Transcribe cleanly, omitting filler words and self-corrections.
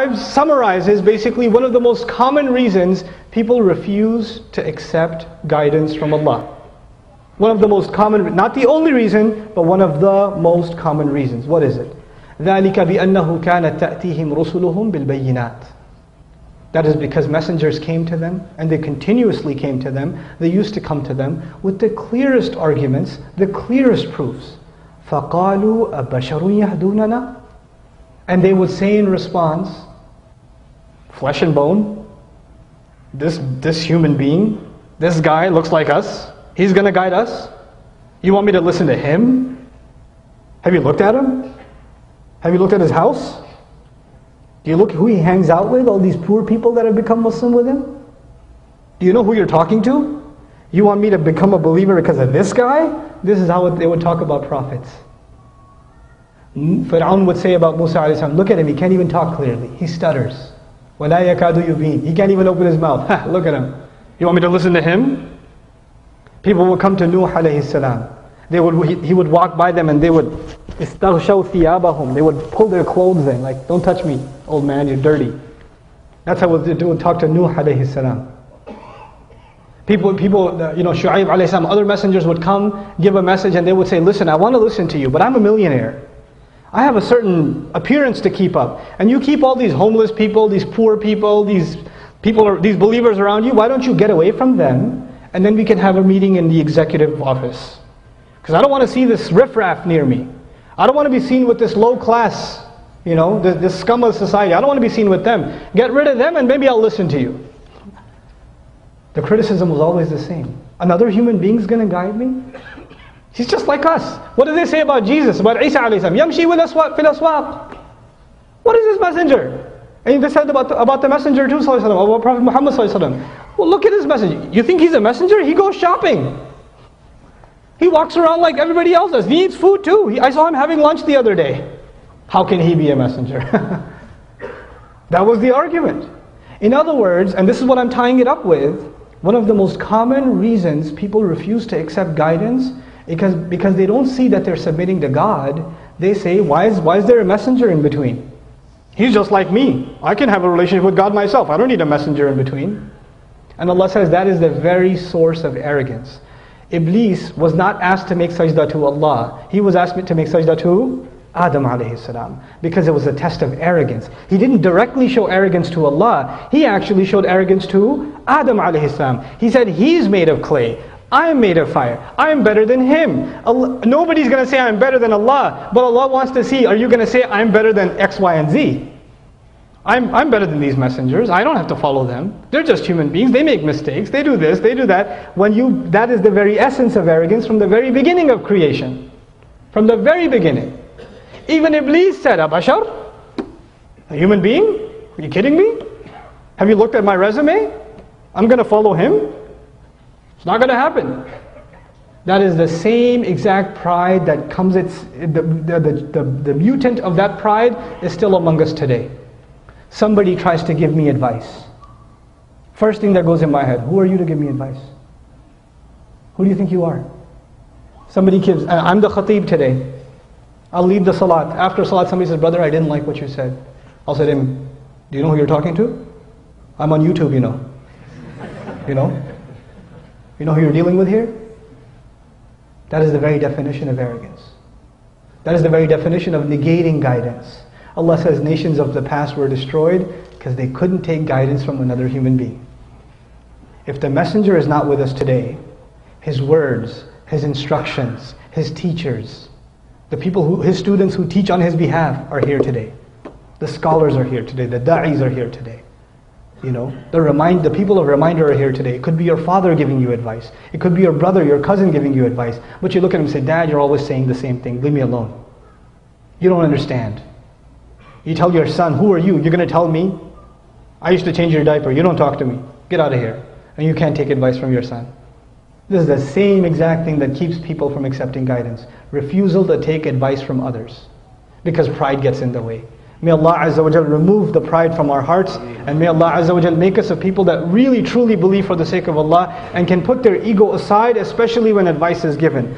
Summarizes basically one of the most common reasons people refuse to accept guidance from Allah. One of the most common, not the only reason, but one of the most common reasons. What is it? ذَلِكَ بِأَنَّهُ كَانَتْ تَأْتِيهِمْ رُسُلُهُمْ بِالْبَيِّنَاتِ. That is because messengers came to them, and they continuously came to them. They used to come to them with the clearest arguments, the clearest proofs. فَقَالُوا أَبَشَرٌ يَهْدُونَنَا. And they would say in response, flesh and bone, this human being, this guy looks like us, he's going to guide us? You want me to listen to him? Have you looked at him? Have you looked at his house? Do you look who he hangs out with, all these poor people that have become Muslim with him? Do you know who you're talking to? You want me to become a believer because of this guy? This is how they would talk about prophets. Fir'aun would say about Musa alayhi salam, look at him, he can't even talk clearly. He stutters. وَلَا يَكَادُ يُبِينُ. He can't even open his mouth. Look at him. You want me to listen to him? People would come to Nuh alayhi salam. He would walk by them and they would إِسْتَغْشَوْ ثِيَابَهُم. They would pull their clothes in, like, don't touch me, old man, you're dirty. That's how they would talk to Nuh alayhi salam. People, Shu'aib alayhi salam, other messengers would come, give a message, and they would say, listen, I want to listen to you, but I'm a millionaire. I have a certain appearance to keep up. And you keep all these homeless people, these poor people, these believers around you. Why don't you get away from them? And then we can have a meeting in the executive office. Because I don't want to see this riffraff near me. I don't want to be seen with this low class, this scum of society. I don't want to be seen with them. Get rid of them and maybe I'll listen to you. The criticism was always the same. Another human being's going to guide me? He's just like us. What do they say about Jesus, about Isa alayhi salam? Yamshi fil aswaq. What is this messenger? And they said about the messenger too, about Prophet Muhammad sallallahu alaihi wasallam. Well, look at his message. You think he's a messenger? He goes shopping. He walks around like everybody else does. He eats food too. I saw him having lunch the other day. How can he be a messenger? That was the argument. In other words, and this is what I'm tying it up with, one of the most common reasons people refuse to accept guidance because they don't see that they're submitting to God. They say, why is there a messenger in between? He's just like me. I can have a relationship with God myself. I don't need a messenger in between. And Allah says that is the very source of arrogance. Iblis was not asked to make sajda to Allah. He was asked to make sajda to Adam alayhi salam, because it was a test of arrogance. He didn't directly show arrogance to Allah. He actually showed arrogance to Adam alayhi salam. He said, he's made of clay. I'm made of fire. I'm better than him. Nobody's going to say I'm better than Allah. But Allah wants to see, are you going to say I'm better than X, Y, and Z? I'm better than these messengers. I don't have to follow them. They're just human beings. They make mistakes. They do this, they do that. That is the very essence of arrogance from the very beginning of creation. From the very beginning. Even Iblis said, Abashar? A human being? Are you kidding me? Have you looked at my resume? I'm going to follow him? It's not going to happen. That is the same exact pride that comes, the mutant of that pride is still among us today. Somebody tries to give me advice. First thing that goes in my head, who are you to give me advice? Who do you think you are? Somebody gives, I'm the khatib today. I'll lead the salat. After salat, somebody says, brother, I didn't like what you said. I'll say to him, do you know who you're talking to? I'm on YouTube, you know. You know? You know who you're dealing with here? That is the very definition of arrogance. That is the very definition of negating guidance. Allah says nations of the past were destroyed because they couldn't take guidance from another human being. If the messenger is not with us today, his words, his instructions, his teachers, his students who teach on his behalf are here today. The scholars are here today. The da'is are here today. The people of reminder are here today. It could be your father giving you advice. It could be your brother, your cousin giving you advice. But you look at him and say, Dad, you're always saying the same thing. Leave me alone. You don't understand. You tell your son, who are you? You're going to tell me? I used to change your diaper. You don't talk to me. Get out of here. And you can't take advice from your son. This is the same exact thing that keeps people from accepting guidance. Refusal to take advice from others. Because pride gets in the way. May Allah Azza wa Jal remove the pride from our hearts, and may Allah Azza wa Jal make us a people that really truly believe for the sake of Allah and can put their ego aside, especially when advice is given.